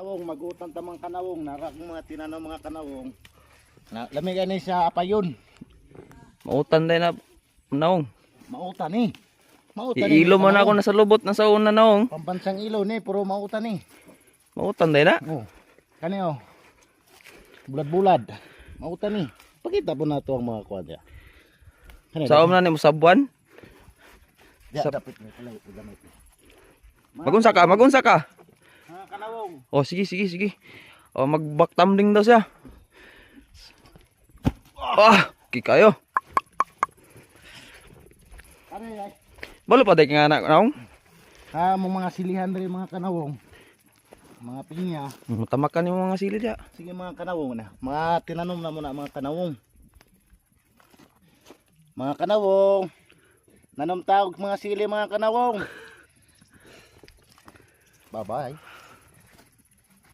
Kanawong, mag-utang tamang kanawong, narak mga tinanong mga kanawong. Lamig ni sa apayon. Mautan din na naong. Mautan ni. Iilo mo na ako nasa lubot na sa una naong. Pambansang ilo ni, puro mautan ni. Mautan din na. Oh. Kani oh. Bulad-bulad. Mautan ni. Pakita po na to ang mga kwadya. Sa na ni mo sabuan. Dapit ni kalay gamit. Magunsa ka, magunsa ka. Mga kanawong. Oh, sige. Oh, magbaktamding daw siya. Ah, kayo. Ano yan? Balo pa day nga anak naong. Mga silihan rin mga kanawong. Mga pinya. Tamakan yung mga sili dia. Sige mga kanawong na. Mga tinanom na muna mga kanawong. Mga kanawong. Nanom tawag mga sili mga kanawong. Bye-bye.